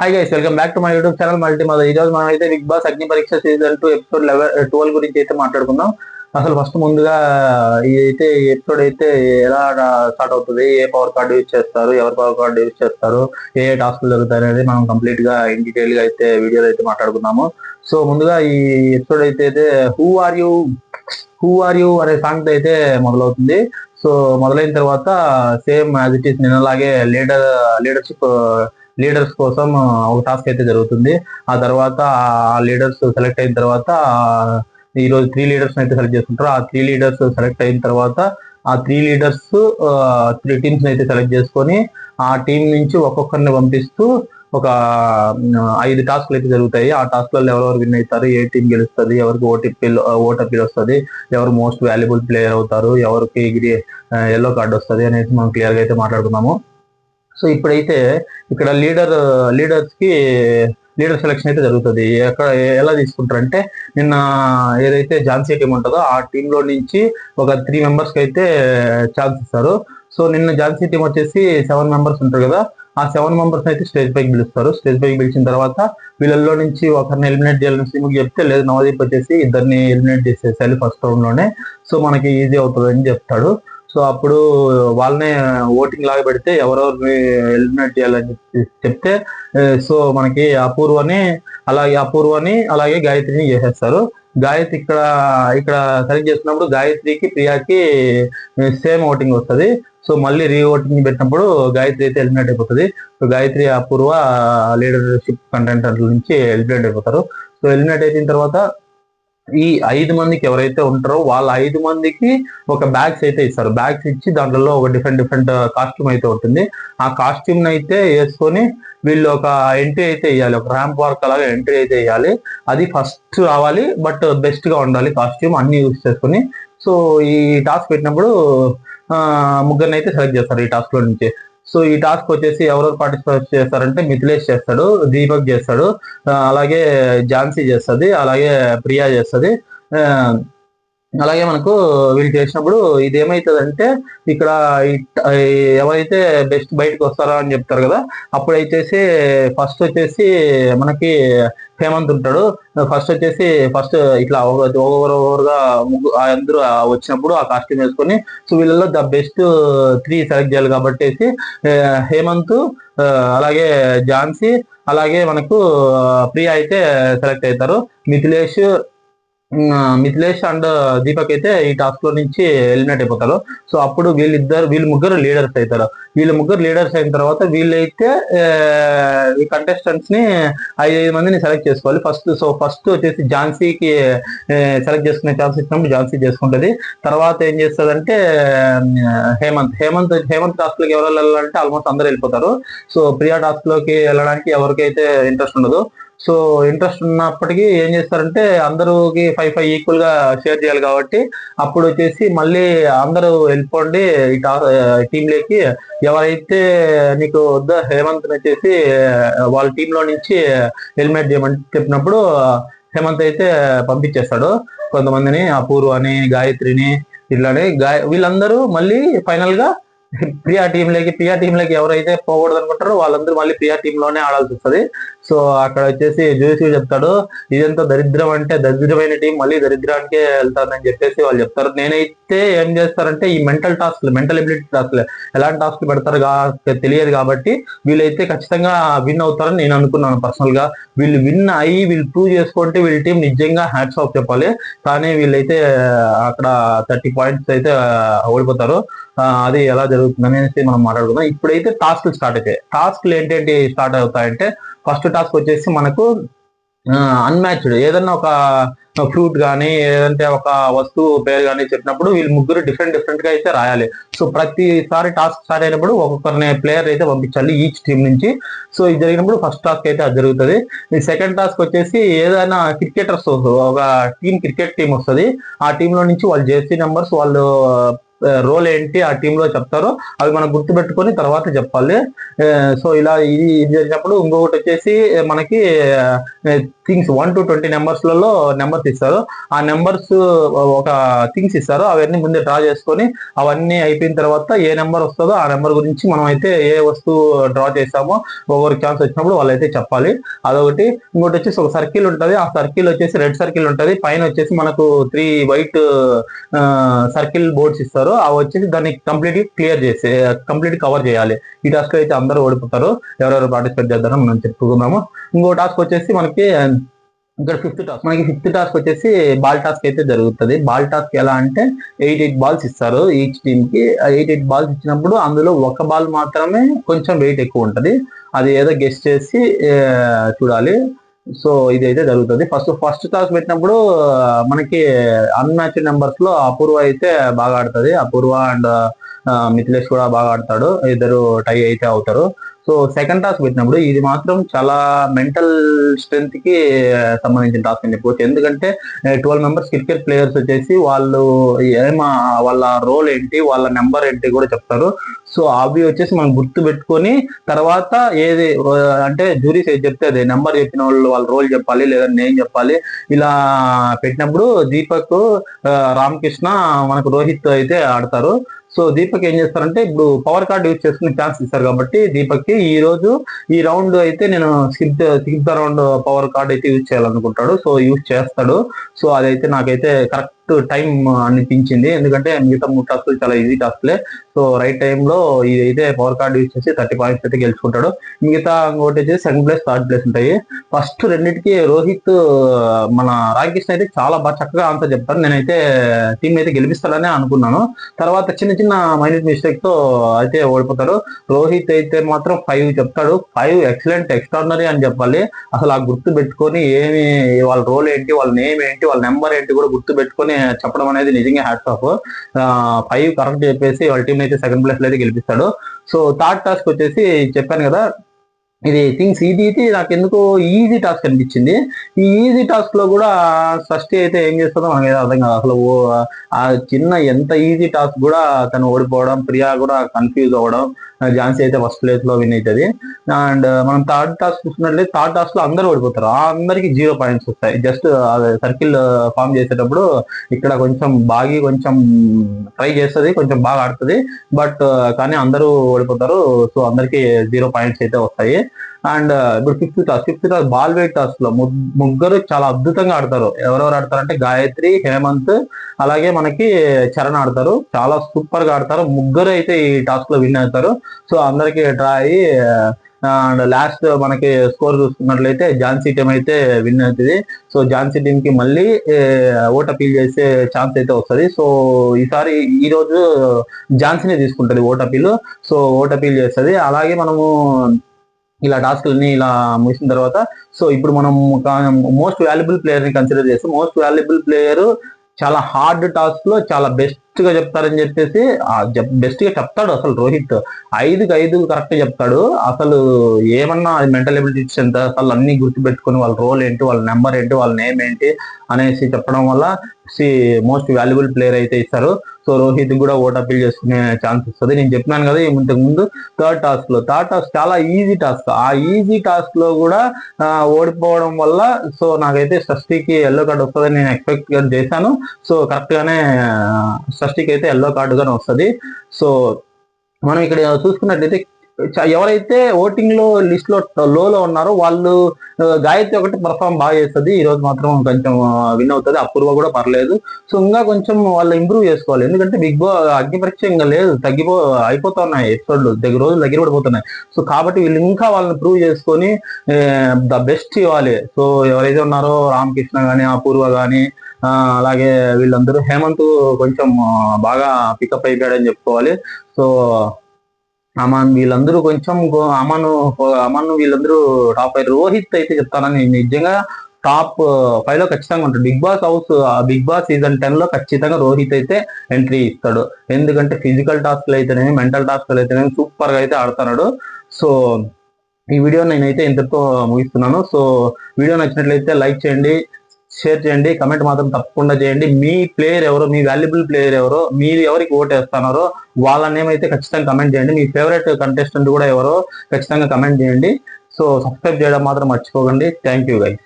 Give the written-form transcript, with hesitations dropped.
Hi guys, welcome back to my YouTube channel multi mother. ఈ రోజు మనం అయితే బిగ్ బాస్ అగ్ని పరీక్ష సీజన్ 2 ఎపిసోడ్ 12 గురించి అయితే మాట్లాడుకుందాం. అసలు ఫస్ట్ ముందుగా అయితే ఎపిసోడ్ అయితే ఎలా స్టార్ట్ అవుతుంది, ఏ పవర్ కార్డు యూజ్ చేస్తారు, ఎవరు పవర్ కార్డు యూజ్ చేస్తారు, ఏ టాస్క్లు జరుగుతాయి అనేది మనం కంప్లీట్ గా ఇన్ డీటెయిల్ గా అయితే వీడియోలో అయితే మాట్లాడుకున్నాము. సో ముందుగా ఈ ఎపిసోడ్ అయితే హూ ఆర్ యూ అనే సాంగ్ అయితే మొదలవుతుంది. సో మొదలైన తర్వాత సేమ్ యాజ్ ఇట్ ఈస్ నిన్నలాగే లీడర్స్ కోసం ఒక టాస్క్ అయితే జరుగుతుంది. ఆ తర్వాత ఆ లీడర్స్ సెలెక్ట్ అయిన తర్వాత ఈ రోజు 3 లీడర్స్ అయితే సెలెక్ట్ చేసుకుంటారు. ఆ 3 లీడర్స్ సెలెక్ట్ అయిన తర్వాత ఆ 3 లీడర్స్ 3 టీమ్స్ అయితే సెలెక్ట్ చేసుకొని ఆ టీం నుంచి ఒక్కొక్కరిని పంపిస్తూ ఒక 5 టాస్క్లు అయితే జరుగుతాయి. ఆ టాస్క్లలో ఎవరెవరు విన్ అవుతారు, ఏ టీం గెలుస్తుంది, ఎవరికి ఓటపీలు వస్తుంది, ఎవరు మోస్ట్ వాల్యుబుల్ ప్లేయర్ అవుతారు, ఎవరికి ఎల్లో కార్డు వస్తుంది అనేసి మనం క్లియర్ గా అయితే మాట్లాడుకున్నాము. సో ఇప్పుడైతే ఇక్కడ లీడర్ సెలక్షన్ అయితే జరుగుతుంది. ఎలా తీసుకుంటారంటే నిన్న ఏదైతే ఝాన్సీ టీం ఉంటుందో ఆ టీంలో నుంచి ఒక 3 మెంబర్స్ కి అయితే ఛాన్స్ ఇస్తారు. సో నిన్న ఝాన్సీ టీం వచ్చేసి 7 మెంబర్స్ ఉంటారు కదా, ఆ 7 మెంబర్స్ అయితే స్టేజ్ పైకి పిలుస్తారు. స్టేజ్ పైకి పిలిచిన తర్వాత వీళ్ళల్లో నుంచి ఒకరిని ఎలిమినేట్ చేయాలని శ్రీముఖి చెప్తే, లేదు నవదీప్ వచ్చేసి ఇద్దరిని ఎలిమినేట్ చేసేసాలి ఫస్ట్ రౌండ్ లోనే, సో మనకి ఈజీ అవుతుంది అని చెప్తాడు. సో అప్పుడు వాళ్ళనే ఓటింగ్ లాగా పెడితే ఎవరెవరిని ఎలిమినేట్ చేయాలని చెప్తే, సో మనకి అపూర్వని అలాగే గాయత్రిని చేసేస్తారు. గాయత్రి ఇక్కడ సెలెక్ట్ చేసినప్పుడు గాయత్రికి ప్రియాకి సేమ్ ఓటింగ్ వస్తుంది. సో మళ్ళీ రీ ఓటింగ్ పెట్టినప్పుడు గాయత్రి అయితే ఎలిమినేట్ అయిపోతుంది. సో గాయత్రి అపూర్వ లీడర్షిప్ కంటెంటర్ నుంచి ఎలిమినేట్ అయిపోతారు. సో ఎలిమినేట్ అయిన తర్వాత ఈ 5 మందికి ఎవరైతే ఉంటారో వాళ్ళ 5 మందికి ఒక బ్యాగ్స్ అయితే ఇస్తారు. బ్యాగ్స్ ఇచ్చి దాంట్లో ఒక డిఫరెంట్ కాస్ట్యూమ్ అయితే ఉంటుంది. ఆ కాస్ట్యూమ్ అయితే వేసుకొని వీళ్ళు ఒక ఎంట్రీ అయితే వేయాలి, ఒక ర్యాంప్ వాక్ అలాగా ఎంట్రీ అయితే వేయాలి. అది ఫస్ట్ రావాలి, బట్ బెస్ట్ గా ఉండాలి కాస్ట్యూమ్ అన్ని యూజ్ చేసుకుని. సో ఈ టాస్క్ పెట్టినప్పుడు ముగ్గురిని అయితే సెలెక్ట్ చేస్తారు ఈ టాస్క్ లో నుంచి. సో ఈ టాస్క్ వచ్చేసి ఎవరెవరు పార్టిసిపేట్ చేస్తారంటే మిథిలేష్ చేస్తాడు, దీపక్ చేస్తాడు, అలాగే ఝాన్సీ చేస్తుంది, అలాగే ప్రియా చేస్తుంది. అలాగే మనకు వీళ్ళు చేసినప్పుడు ఇది ఏమైతుందంటే ఇక్కడ ఎవరైతే బెస్ట్ బయటకు వస్తారో అని చెప్తారు కదా, అప్పుడైతే ఫస్ట్ వచ్చేసి మనకి హేమంత్ ఉంటాడు. ఫస్ట్ ఇట్లా ఓవర్గా అందరూ వచ్చినప్పుడు ఆ కాస్ట్యూమ్ వేసుకొని, సో వీళ్ళలో ద బెస్ట్ 3 సెలెక్ట్ చేయాలి కాబట్టి హేమంత్, అలాగే ఝాన్సీ, అలాగే మనకు ప్రియా అయితే సెలెక్ట్ అవుతారు. మిథిలేష్ అండ్ దీపక్ అయితే ఈ టాస్క్ లో నుంచి ఎలిమినేట్ అయిపోతారు. సో అప్పుడు వీళ్ళు ముగ్గురు లీడర్స్ అవుతారు. వీళ్ళు ముగ్గురు లీడర్స్ అయిన తర్వాత వీళ్ళైతే ఈ కంటెస్టెంట్స్ ని 5 మందిని సెలెక్ట్ చేసుకోవాలి. ఫస్ట్ వచ్చేసి ఝాన్సీకి సెలెక్ట్ చేసుకునే ఛాన్స్ ఇచ్చినప్పుడు ఝాన్సీ చేసుకుంటది. తర్వాత ఏం చేస్తుందంటే హేమంత్ టాస్క్ లోకి ఎవరు వెళ్ళాలంటే ఆల్మోస్ట్ అందరూ వెళ్ళిపోతారు. సో ప్రియా టాస్క్ లోకి వెళ్ళడానికి ఎవరికైతే ఇంట్రెస్ట్ ఉండదు. సో ఇంట్రెస్ట్ ఉన్నప్పటికీ ఏం చేస్తారంటే అందరికి 5-5 ఈక్వల్ గా షేర్ చేయాలి కాబట్టి అప్పుడు వచ్చేసి మళ్ళీ అందరూ వెళ్ళిపోండి ఈ టీంలోకి, ఎవరైతే నీకు వద్ద హేమంత్ వచ్చేసి వాళ్ళ టీంలో నుంచి ఎలిమినేట్ చేయమని చెప్పినప్పుడు హేమంత్ అయితే పంపించేస్తాడు కొంతమందిని, అపూర్వని, గాయత్రిని, ఇట్లానే వీళ్ళందరూ మళ్ళీ ఫైనల్ గా ప్రియా టీంలోకి ఎవరైతే పోకూడదు అనుకుంటారో వాళ్ళందరూ మళ్ళీ ప్రియా టీంలోనే ఆడాల్సి వస్తుంది. సో అక్కడ వచ్చేసి జోసి చెప్తాడు, ఇదంతా దరిద్రం అంటే దరిద్రమైన టీం మళ్ళీ దరిద్రానికే వెళ్తారని చెప్పేసి వాళ్ళు చెప్తారు. నేనైతే ఏం చేస్తారంటే ఈ మెంటల్ ఎబిలిటీ టాస్క్లు ఎలాంటి టాస్క్లు పెడతారు తెలియదు కాబట్టి వీళ్ళైతే ఖచ్చితంగా విన్ అవుతారని నేను అనుకున్నాను పర్సనల్ గా. వీళ్ళు విన్ అయ్యి వీళ్ళు ప్రూవ్ చేసుకుంటే వీళ్ళ టీం నిజంగా హ్యాట్స్ ఆఫ్ చెప్పాలి. కానీ వీళ్ళైతే అక్కడ 30 పాయింట్స్ అయితే ఓడిపోతారు. అది ఎలా జరుగుతుంది అనేసి మనం మాట్లాడుకుందాం. ఇప్పుడైతే టాస్క్లు స్టార్ట్ అవుతాయి. టాస్క్లు ఏంటంటే స్టార్ట్ అవుతాయంటే ఫస్ట్ టాస్క్ వచ్చేసి మనకు అన్మ్యాచ్డ్ ఏదన్నా ఒక ఫ్రూట్ కానీ ఏదంటే ఒక వస్తువు పేరు కానీ చెప్పినప్పుడు వీళ్ళు ముగ్గురు డిఫరెంట్ గా అయితే రాయాలి. సో ప్రతిసారి టాస్క్ స్టార్ట్ అయినప్పుడు ఒక్కొక్కరిని ప్లేయర్ అయితే పంపించాలి ఈచ్ టీం నుంచి. సో ఇది జరిగినప్పుడు ఫస్ట్ టాస్క్ అయితే అది జరుగుతుంది. ఈ సెకండ్ టాస్క్ వచ్చేసి ఏదైనా క్రికెటర్స్ ఒక క్రికెట్ టీం వస్తుంది. ఆ టీంలో నుంచి వాళ్ళ జెర్సీ నెంబర్స్ వాళ్ళు రోల్ ఏంటి ఆ టీమ్ లో చెప్తారో అవి మనం గుర్తుపెట్టుకొని తర్వాత చెప్పాలి. సో ఇలా ఇది జరిగినప్పుడు ఇంకొకటి వచ్చేసి మనకి థింగ్స్ 1 to 20 నెంబర్స్లలో నెంబర్స్ ఇస్తారు. ఆ నెంబర్స్ ఒక థింగ్స్ ఇస్తారు, అవన్నీ ముందే డ్రా చేసుకొని అవన్నీ అయిపోయిన తర్వాత ఏ నెంబర్ వస్తుందో ఆ నెంబర్ గురించి మనం అయితే ఏ వస్తువు డ్రా చేసామో ఓవర్ ఛాన్స్ వచ్చినప్పుడు వాళ్ళైతే చెప్పాలి. అదొకటి. ఇంకోటి వచ్చేసి ఒక సర్కిల్ ఉంటుంది, ఆ సర్కిల్ వచ్చేసి రెడ్ సర్కిల్ ఉంటుంది, పైన వచ్చేసి మనకు 3 వైట్ సర్కిల్ బోర్డ్స్ ఇస్తారు. అవి వచ్చేసి దాన్ని కంప్లీట్ కవర్ చేయాలి. ఈ టాస్క్ అయితే అందరూ ఓడిపోతారు. ఎవరెవరు పార్టిసిపేట్ చేద్దారో మనం చెప్పుకున్నాము. ఇంకో టాస్క్ వచ్చేసి మనకి ఇక్కడ ఫిఫ్త్ టాస్క్ వచ్చేసి బాల్ టాస్క్ అయితే జరుగుతుంది. బాల్ టాస్క్ ఎలా అంటే 8 బాల్స్ ఇస్తారు ఈచ్ టీమ్ కి. 8 బాల్స్ ఇచ్చినప్పుడు అందులో ఒక బాల్ మాత్రమే కొంచెం వెయిట్ ఎక్కువ ఉంటది. అది ఏదో గెస్ట్ చేసి చూడాలి. సో ఇది అయితే జరుగుతుంది. ఫస్ట్ టాస్ పెట్టినప్పుడు మనకి అన్మ్యాచ్డ్ నెంబర్స్ లో అపూర్వ అయితే బాగా ఆడుతుంది. అపూర్వ అండ్ మిథిలేష్ కూడా బాగా ఆడతాడు. ఇద్దరు టై అయితే అవుతారు. సో సెకండ్ టాస్క్ పెట్టినప్పుడు ఇది మాత్రం చాలా మెంటల్ స్ట్రెంత్ కి సంబంధించిన టాస్క్ అని చెప్పుకోవచ్చు. ఎందుకంటే 12 మెంబర్స్ క్రికెట్ ప్లేయర్స్ వచ్చేసి వాళ్ళు వాళ్ళ రోల్ ఏంటి, వాళ్ళ నెంబర్ ఏంటి కూడా చెప్తారు. సో అవి వచ్చేసి మనం గుర్తు పెట్టుకొని తర్వాత ఏది అంటే జ్యూరీస్ ఏది చెప్తే అదే నెంబర్ చెప్పిన వాళ్ళు వాళ్ళ రోల్ చెప్పాలి, లేదా నేను చెప్పాలి. ఇలా పెట్టినప్పుడు దీపక్, రామకృష్ణ, మనకు రోహిత్ అయితే ఆడతారు. సో దీపక్ ఏం చేస్తారంటే ఇప్పుడు పవర్ కార్డ్ యూజ్ చేసుకునే ఛాన్స్ ఇస్తారు కాబట్టి దీపక్ కి ఈ రౌండ్ అయితే నేను skip the round power card అయితే యూజ్ చేయాలనుకుంటాడు. సో యూజ్ చేస్తాడు. సో అదైతే నాకైతే కరెక్ట్ టైం అనిపించింది. ఎందుకంటే మిగతా 3 టాస్క్లు చాలా ఈజీ టాస్క్లే. సో రైట్ టైంలో ఇదైతే పవర్ కార్డ్ యూజ్ చేసి 30 పాయింట్స్ అయితే గెలుచుకుంటాడు. మిగతా ఇంకోటి వచ్చేసి సెకండ్ ప్లేస్, థర్డ్ ప్లేస్ ఉంటాయి. ఫస్ట్ రెండింటికి రోహిత్, మన రామకృష్ణ అయితే చాలా బాగా చక్కగా ఆన్సర్ చెప్తారు. నేనైతే టీం అయితే గెలిపిస్తాడని అనుకున్నాను. తర్వాత చిన్న చిన్న మైనర్ మిస్టేక్ తో అయితే ఓడిపోతారు. రోహిత్ అయితే మాత్రం 5 చెప్తాడు. 5 ఎక్సలెంట్, ఎక్స్ట్రాడినరీ అని చెప్పాలి. అసలు ఆ గుర్తు పెట్టుకొని ఏమి వాళ్ళ రోల్ ఏంటి, వాళ్ళ నేమ్ ఏంటి, వాళ్ళ నెంబర్ ఏంటి కూడా గుర్తు పెట్టుకొని చెప్పడం అనేది నిజంగా హ్యాట్స్ ఆఫ్. 5 కరెక్ట్ చెప్పేసి వాళ్ళ టీం అయితే సెకండ్ ప్లేస్ లో అయితే గెలిపిస్తాడు. సో థర్డ్ టాస్క్ వచ్చేసి చెప్పాను కదా, ఇది థింగ్స్ ఇది నాకు ఎందుకో ఈజీ టాస్క్ అనిపించింది. ఈ ఈజీ టాస్క్ లో కూడా షష్ఠి అయితే ఏం చేస్తుందో మనకి ఏదో అర్థం కాదు. అసలు ఆ చిన్న ఎంత ఈజీ టాస్క్ కూడా తను ఓడిపోవడం, ప్రియా కూడా కన్ఫ్యూజ్ అవ్వడం, ఝాన్సీ అయితే ఫస్ట్ ప్లేస్ లో విన్ అవుతుంది. అండ్ మనం థర్డ్ టాస్క్ చూసినట్లయితే థర్డ్ టాస్క్ లో అందరూ ఓడిపోతారు. అందరికి 0 పాయింట్స్ వస్తాయి. జస్ట్ సర్కిల్ ఫామ్ చేసేటప్పుడు ఇక్కడ కొంచెం ట్రై చేస్తుంది, కొంచెం బాగా ఆడుతుంది. బట్ కానీ అందరూ ఓడిపోతారు. సో అందరికి 0 పాయింట్స్ అయితే వస్తాయి. అండ్ ఇప్పుడు fifth task ball wait task లో ముగ్గురు చాలా అద్భుతంగా ఆడతారు. ఎవరెవరు ఆడతారంటే గాయత్రి, హేమంత్, అలాగే మనకి చరణ్ ఆడతారు. చాలా సూపర్ గా ఆడతారు. ముగ్గురు అయితే ఈ టాస్క్ లో విన్ అవుతారు. సో అందరికి డ్రా అయ్యి అండ్ లాస్ట్ మనకి స్కోర్ చూసుకున్నట్లయితే ఝాన్సీ టీం అయితే విన్ అవుతుంది. సో ఝాన్సీ టీం కి మళ్ళీ ఓట్ అపీల్ చేసే ఛాన్స్ అయితే వస్తుంది. సో ఈ రోజు ఝాన్సీనే తీసుకుంటది vote appeal. So vote appeal చేస్తుంది. అలాగే మనము ఇలా టాస్క్లన్నీ ఇలా ముగిసిన తర్వాత సో ఇప్పుడు మనం మోస్ట్ వాల్యుబుల్ ప్లేయర్ ని కన్సిడర్ చేస్తే, మోస్ట్ వాల్యుబుల్ ప్లేయర్ చాలా హార్డ్ టాస్క్ లో చాలా బెస్ట్ గా చెప్తారని చెప్పేసి బెస్ట్ గా చెప్తాడు. అసలు రోహిత్ 5కి 5 కరెక్ట్ చెప్తాడు. అసలు ఏమన్నా మెంటల్ ఎబిలిటీస్ ఎంత, అసలు అన్ని గుర్తుపెట్టుకుని వాళ్ళ రోల్ ఏంటి, వాళ్ళ నెంబర్ ఏంటి, వాళ్ళ నేమ్ ఏంటి అనేసి చెప్పడం వల్ల మోస్ట్ వాల్యుబుల్ ప్లేయర్ అయితే ఇస్తారు. సో రోహిత్ కూడా ఓట్ అపీల్ చేసుకునే ఛాన్స్ వస్తుంది. నేను చెప్పినాను కదా ఇంతకు ముందు థర్డ్ టాస్క్ చాలా ఈజీ టాస్క్. ఆ ఈజీ టాస్క్ లో కూడా ఓడిపోవడం వల్ల సో నాకైతే షష్ఠికి ఎల్లో కార్డ్ వస్తుందని నేను ఎక్స్పెక్ట్ చేశాను. సో కరెక్ట్ గానే షష్ఠికి అయితే ఎల్లో కార్డు గానే వస్తుంది. సో మనం ఇక్కడ చూసుకున్నట్లయితే ఎవరైతే ఓటింగ్ లో లిస్ట్ లో లోలో ఉన్నారో వాళ్ళు గాయత్రి ఒకటి పర్ఫార్మ్ బాగా చేస్తుంది. ఈ రోజు మాత్రం కొంచెం విన్ అవుతుంది. అపూర్వ కూడా పర్లేదు. సో ఇంకా కొంచెం వాళ్ళు ఇంప్రూవ్ చేసుకోవాలి. ఎందుకంటే బిగ్ బాస్ అగ్ని పరీక్ష ఇంకా లేదు, అయిపోతున్నాయి ఎపిసోడ్లు, రోజులు దగ్గర పడిపోతున్నాయి. సో కాబట్టి వీళ్ళు ఇంకా వాళ్ళని ప్రూవ్ చేసుకొని ద బెస్ట్ ఇవ్వాలి. సో ఎవరైతే ఉన్నారో రామకృష్ణ గానీ, అపూర్వ గానీ, అలాగే వీళ్ళందరూ, హేమంత్ కొంచెం బాగా పికప్ అయిపోయాడని చెప్పుకోవాలి. సో అమాన్ వీళ్ళందరూ కొంచెం అమాన్ వీళ్ళందరూ టాప్ అయ్యారు. రోహిత్ అయితే చెప్తానని నిజంగా టాప్ 5 లో ఖచ్చితంగా ఉంటాడు. బిగ్ బాస్ సీజన్ 10 లో ఖచ్చితంగా రోహిత్ అయితే ఎంట్రీ ఇస్తాడు. ఎందుకంటే ఫిజికల్ టాస్క్లు అయితేనేమి, మెంటల్ టాస్క్లు అయితేనేమి సూపర్ గా అయితే ఆడుతున్నాడు. సో ఈ వీడియో నేనైతే ఇంతతో ముగిస్తున్నాను. సో వీడియో నచ్చినట్లయితే లైక్ చేయండి, షేర్ చేయండి, కమెంట్ మాత్రం తప్పకుండా చేయండి. మీ ప్లేయర్ ఎవరో, మీ వాల్యుబుల్ ప్లేయర్ ఎవరో, మీరు ఎవరికి ఓటు వేస్తున్నారో వాళ్ళ నేమ్ అయితే ఖచ్చితంగా కమెంట్ చేయండి. మీ ఫేవరెట్ కంటెస్టెంట్ కూడా ఎవరో ఖచ్చితంగా కమెంట్ చేయండి. సో సబ్స్క్రైబ్ చేయడం మాత్రం మర్చిపోకండి. Thank you guys.